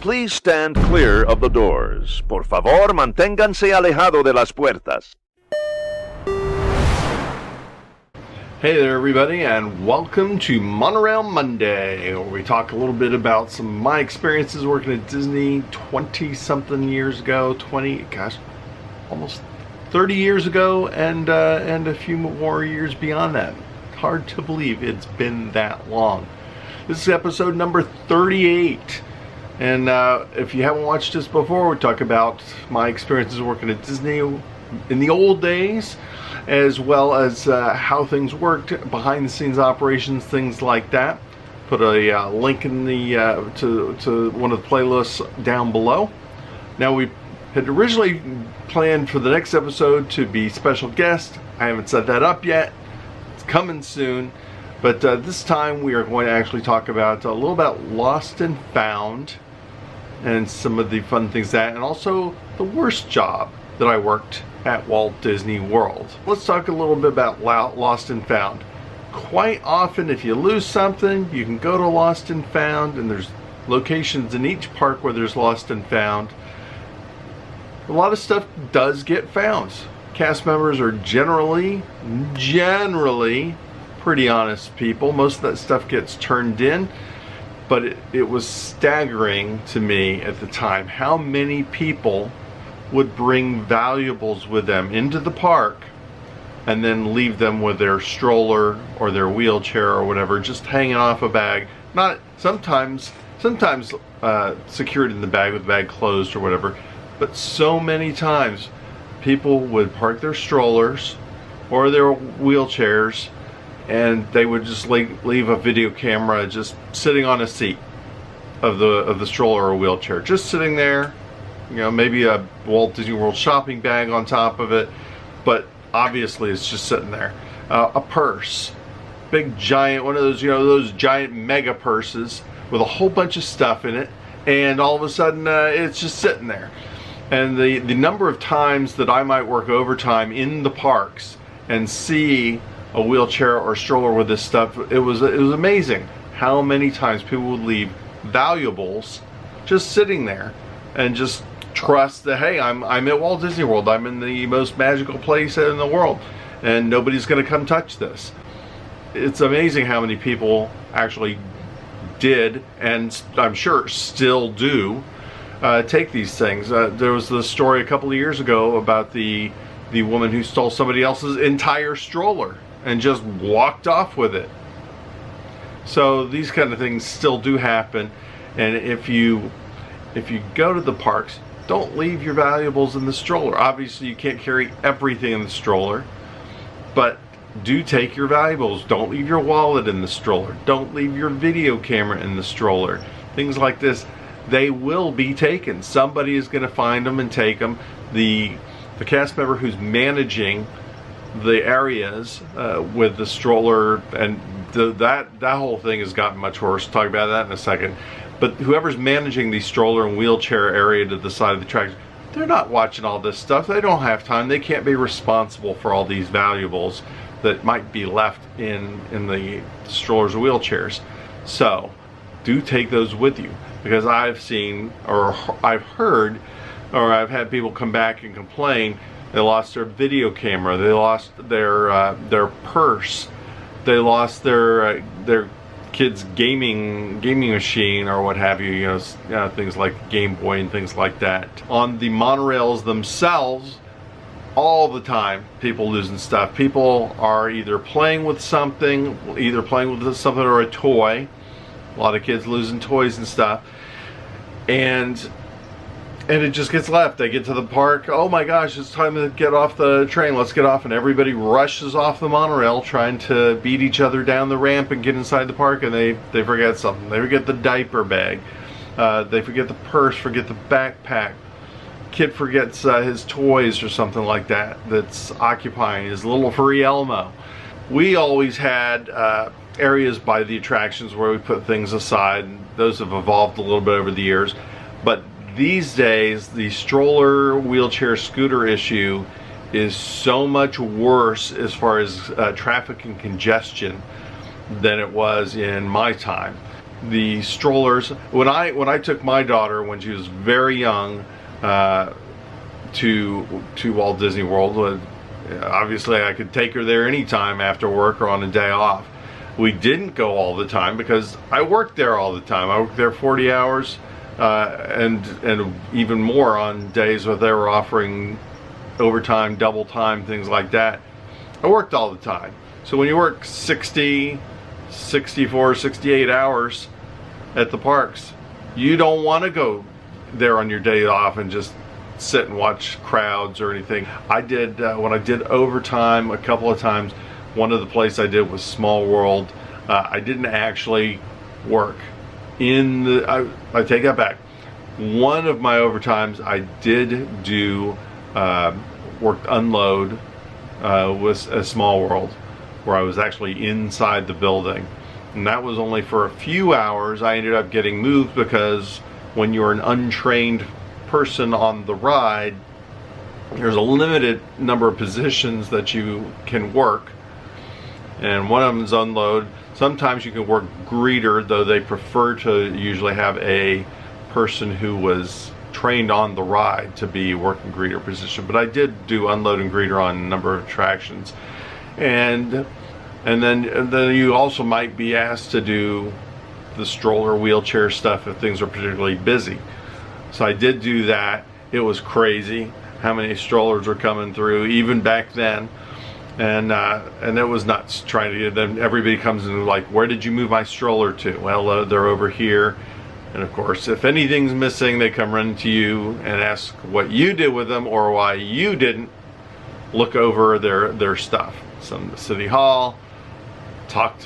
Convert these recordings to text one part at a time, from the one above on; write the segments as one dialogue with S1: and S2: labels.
S1: Please stand clear of the doors. Por favor, manténganse alejado de las puertas.
S2: Hey there everybody, and welcome to Monorail Monday, where we talk a little bit about some of my experiences working at Disney 20-something years ago, almost 30 years ago, and a few more years beyond that. Hard to believe it's been that long. This is episode number 38. And if you haven't watched this before, we talk about my experiences working at Disney in the old days, as well as how things worked, behind the scenes operations, things like that. Put a link in the to one of the playlists down below. Now, we had originally planned for the next episode to be special guest. I haven't set that up yet. It's coming soon. But this time we are going to actually talk about a little about Lost and Found and some of the fun things and also the worst job that I worked at Walt Disney World. Let's talk a little bit about Lost and Found. Quite often, if you lose something, you can go to Lost and Found, and there's locations in each park where there's Lost and Found. A lot of stuff does get found. Cast members are generally pretty honest people. Most of that stuff gets turned in, but it was staggering to me at the time how many people would bring valuables with them into the park and then leave them with their stroller or their wheelchair or whatever, just hanging off a bag. Not sometimes secured in the bag with the bag closed or whatever, but so many times people would park their strollers or their wheelchairs, and they would just leave a video camera just sitting on a seat of the stroller or wheelchair, just sitting there. You know, maybe a Walt Disney World shopping bag on top of it, but obviously it's just sitting there. A purse, big giant, one of those, those giant mega purses with a whole bunch of stuff in it, and all of a sudden it's just sitting there. And the number of times that I might work overtime in the parks and see a wheelchair or stroller with this stuff, it was amazing how many times people would leave valuables just sitting there and just trust that, hey, I'm at Walt Disney World, I'm in the most magical place in the world, and nobody's going to come touch this. It's amazing how many people actually did, and I'm sure still do, take these things. There was the story a couple of years ago about the woman who stole somebody else's entire stroller and just walked off with it. So these kind of things still do happen, and if you go to the parks, don't leave your valuables in the stroller. Obviously you can't carry everything in the stroller, but do take your valuables. Don't leave your wallet in the stroller. Don't leave your video camera in the stroller. Things like this, they will be taken. Somebody is going to find them and take them. The cast member who's managing the areas with the stroller, and that whole thing has gotten much worse. We'll talk about that in a second. But whoever's managing the stroller and wheelchair area to the side of the tracks, they're not watching all this stuff. They don't have time. They can't be responsible for all these valuables that might be left in the strollers or wheelchairs. So do take those with you, because I've seen, or I've heard, or I've had people come back and complain they lost their video camera, they lost their purse, they lost their kids' gaming machine or what have you, things like Game Boy and things like that. On the monorails themselves, all the time, people losing stuff. People are either playing with something or a toy. A lot of kids losing toys and stuff, and it just gets left. They get to the park, oh my gosh, it's time to get off the train, let's get off, and everybody rushes off the monorail trying to beat each other down the ramp and get inside the park, and they forget something. They forget the diaper bag, they forget the purse, forget the backpack. Kid forgets his toys or something like that that's occupying his little furry Elmo. We always had areas by the attractions where we put things aside, and those have evolved a little bit over the years, but these days the stroller, wheelchair, scooter issue is so much worse as far as traffic and congestion than it was in my time. the strollers. When I took my daughter when she was very young to Walt Disney World, obviously I could take her there anytime after work or on a day off. We didn't go all the time because I worked there all the time. I worked there 40 hours and even more on days where they were offering overtime, double time, things like that. I worked all the time. So when you work 60, 64, 68 hours at the parks, you don't want to go there on your day off and just sit and watch crowds or anything. I did, when I did overtime a couple of times, one of the places I did was Small World. I didn't actually work in the, I take that back. One of my overtimes I did do, worked unload with a Small World, where I was actually inside the building. And that was only for a few hours. I ended up getting moved because when you're an untrained person on the ride, there's a limited number of positions that you can work, and one of them is unload. Sometimes you can work greeter, though they prefer to usually have a person who was trained on the ride to be working greeter position. But I did do unload and greeter on a number of attractions, and then you also might be asked to do the stroller wheelchair stuff if things are particularly busy. So I did do that. It was crazy how many strollers were coming through even back then, and it was nuts trying to get them. Everybody comes in like, where did you move my stroller to? Well, they're over here. And of course, if anything's missing, they come running to you and ask what you did with them or why you didn't look over their stuff. Some to City Hall, talk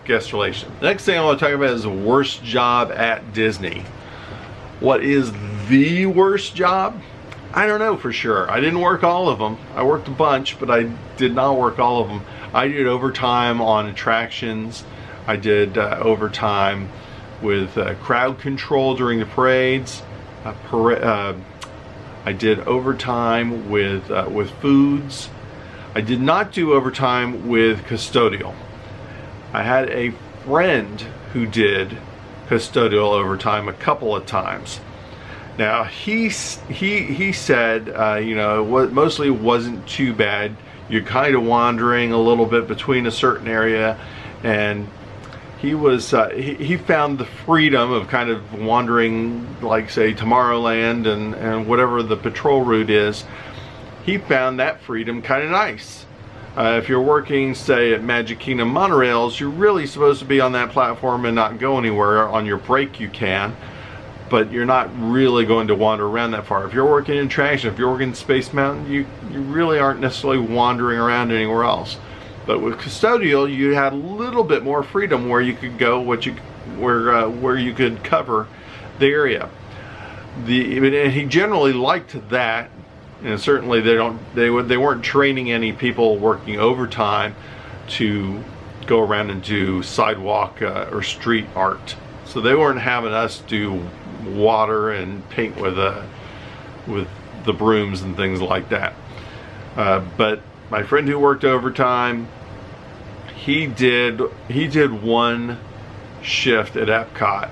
S2: guest relations. The next thing I want to talk about is the worst job at Disney. What is the worst job? I don't know for sure. I didn't work all of them. I worked a bunch, but I did not work all of them. I did overtime on attractions. I did overtime with crowd control during the parades. I did overtime with foods. I did not do overtime with custodial. I had a friend who did custodial overtime a couple of times. Now he said, you know, it mostly wasn't too bad. You're kind of wandering a little bit between a certain area, and he was he found the freedom of kind of wandering, like say Tomorrowland and whatever the patrol route is. He found that freedom kind of nice. If you're working, say, at Magic Kingdom monorails, you're really supposed to be on that platform and not go anywhere. On your break you can, but you're not really going to wander around that far. If you're working in attraction, if you're working in Space Mountain, you really aren't necessarily wandering around anywhere else. But with custodial, you had a little bit more freedom where you could go, where you could cover the area. And he generally liked that. And certainly they weren't training any people working overtime to go around and do sidewalk or street art. So they weren't having us do water and paint with the brooms and things like that. But my friend who worked overtime, he did one shift at Epcot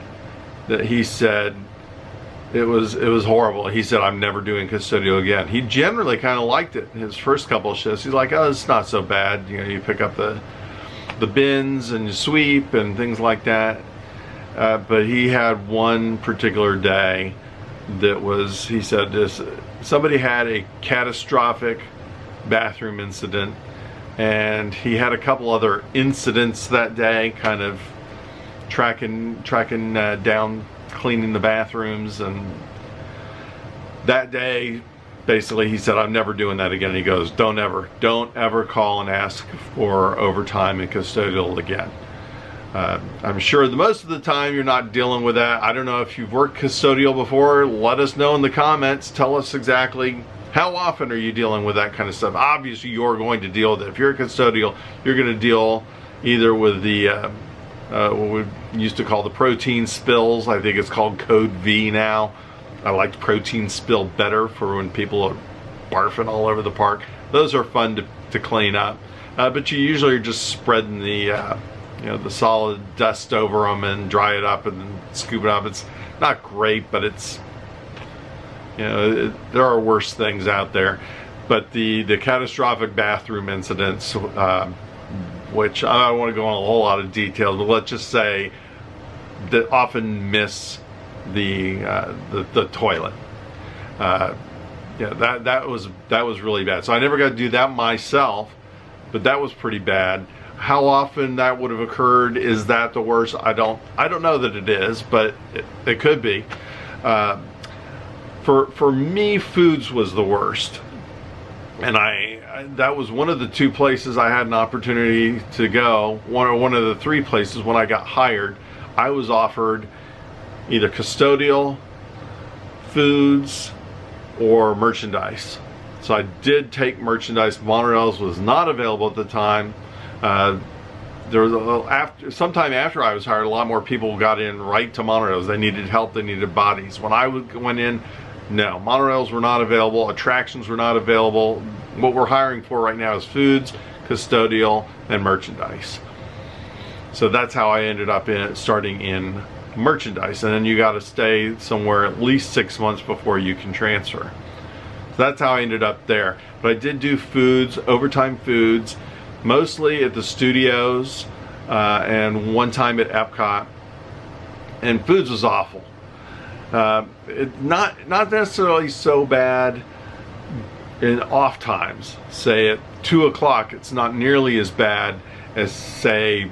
S2: that he said it was horrible. He said, I'm never doing custodial again. He generally kind of liked it. His first couple of shifts, he's like, oh, it's not so bad. You know, you pick up the bins and you sweep and things like that. But he had one particular day that was, he said, somebody had a catastrophic bathroom incident, and he had a couple other incidents that day, kind of tracking down cleaning the bathrooms. And that day basically he said, I'm never doing that again. And he goes, don't ever call and ask for overtime and custodial again. I'm sure the most of the time you're not dealing with that. I don't know if you've worked custodial before. Let us know in the comments. Tell us exactly how often are you dealing with that kind of stuff. Obviously you're going to deal with it. If you're a custodial, you're going to deal either with the what we used to call the protein spills. I think it's called Code V now. I liked protein spill better for when people are barfing all over the park. Those are fun to clean up. But you usually are just spreading the the solid dust over them and dry it up and scoop it up. It's not great, but it's, there are worse things out there. But the catastrophic bathroom incidents, which I don't want to go on a whole lot of details, but let's just say that often miss the toilet. That was really bad. So I never got to do that myself, but that was pretty bad. How often that would have occurred, is that the worst? I don't know that it is, but it could be. For me, foods was the worst, and that was one of the 2 places I had an opportunity to go. One of the 3 places when I got hired, I was offered either custodial, foods, or merchandise. So I did take merchandise. Monorails was not available at the time. There was sometime after I was hired, a lot more people got in right to monorails. They needed help, they needed bodies. When I went in, no, monorails were not available, attractions were not available. What we're hiring for right now is foods, custodial, and merchandise. So that's how I ended up starting in merchandise. And then you got to stay somewhere at least 6 months before you can transfer. So that's how I ended up there. But I did do foods, overtime foods, mostly at the studios, and one time at Epcot. And foods was awful. Not necessarily so bad in off times. Say at 2 o'clock, it's not nearly as bad as, say,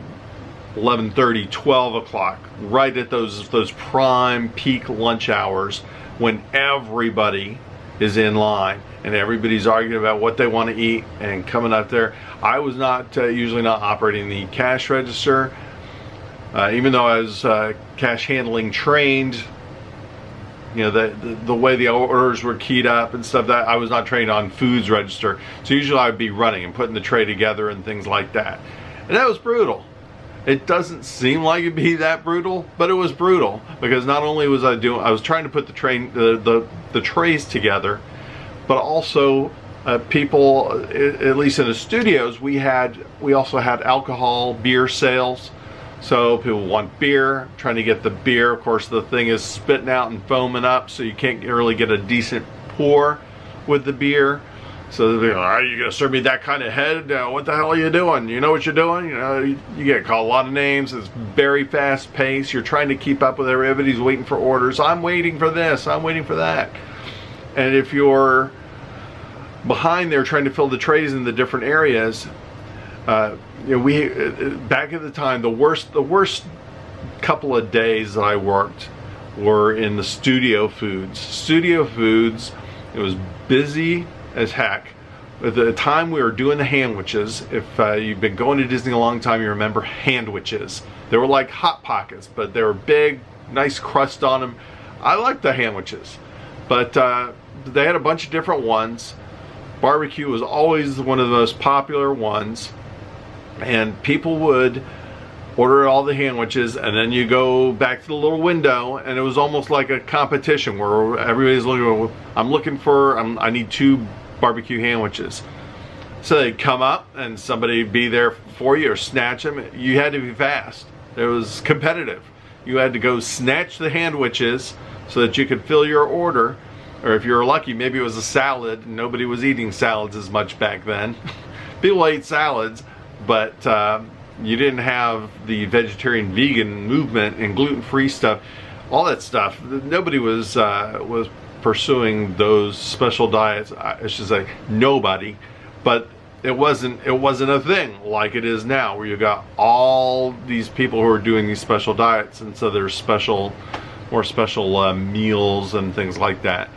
S2: 11:30, 12 o'clock, right at those prime peak lunch hours when everybody is in line and everybody's arguing about what they want to eat and coming up there. I was not usually not operating the cash register, even though I was cash handling trained. The way the orders were keyed up and stuff, that I was not trained on foods register. So usually I'd be running and putting the tray together and things like that. And that was brutal. It doesn't seem like it'd be that brutal, but it was brutal, because not only was I was trying to put the trays together, but also people, at least in the studios, we also had alcohol, beer sales. So people want beer, trying to get the beer. Of course, the thing is spitting out and foaming up, so you can't really get a decent pour with the beer. So they're like, "Are you gonna serve me that kind of head? What the hell are you doing? You know what you're doing?" You get called a lot of names. It's very fast paced. You're trying to keep up with everybody's waiting for orders. I'm waiting for this. I'm waiting for that. And if you're behind there trying to fill the trays in the different areas, we back at the time, the worst couple of days that I worked were in the studio foods. Studio foods, it was busy as heck. At the time we were doing the handwiches, if you've been going to Disney a long time, you remember handwiches. They were like Hot Pockets, but they were big, nice crust on them. I liked the handwiches, but they had a bunch of different ones. Barbecue was always one of the most popular ones, and people would order all the handwiches, and then you go back to the little window, and it was almost like a competition where everybody's looking. I need 2 barbecue handwiches. So they'd come up and somebody would be there for you or snatch them. You had to be fast. It was competitive. You had to go snatch the handwiches so that you could fill your order. Or if you were lucky, maybe it was a salad. Nobody was eating salads as much back then. People ate salads, but you didn't have the vegetarian vegan movement and gluten-free stuff, all that stuff. Nobody was pursuing those special diets. I should say nobody, but it wasn't a thing like it is now, where you got all these people who are doing these special diets, and so there's more special meals and things like that.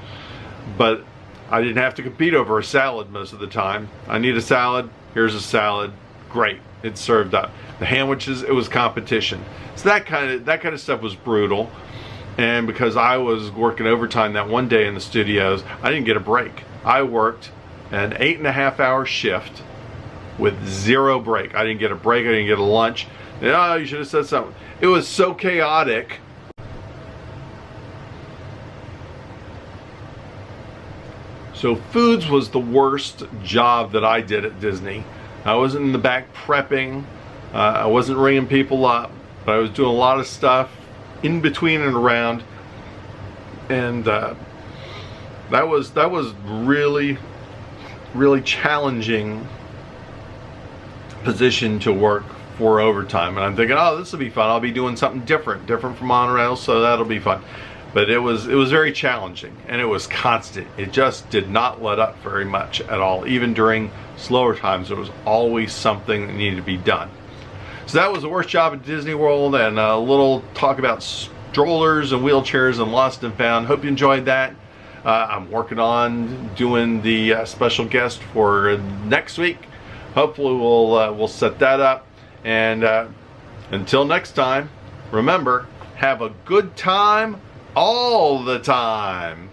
S2: But I didn't have to compete over a salad most of the time. I need a salad, here's a salad, great, it's served up. The handwiches, it was competition. So that kind of stuff was brutal. And because I was working overtime that one day in the studios, I didn't get a break. I worked an 8.5-hour shift with 0 break. I didn't get a break, I didn't get a lunch. Oh, you should have said something. It was so chaotic. So foods was the worst job that I did at Disney. I was in the back prepping. I wasn't ringing people up, but I was doing a lot of stuff in between and around, and that was really challenging position to work for overtime. And I'm thinking, oh, this will be fun. I'll be doing something different from monorail, so that'll be fun. But it was very challenging, and it was constant. It just did not let up very much at all. Even during slower times, there was always something that needed to be done. So that was the worst job at Disney World, and a little talk about strollers and wheelchairs and Lost and Found. Hope you enjoyed that. I'm working on doing the special guest for next week. Hopefully we'll set that up. And until next time, remember, have a good time all the time.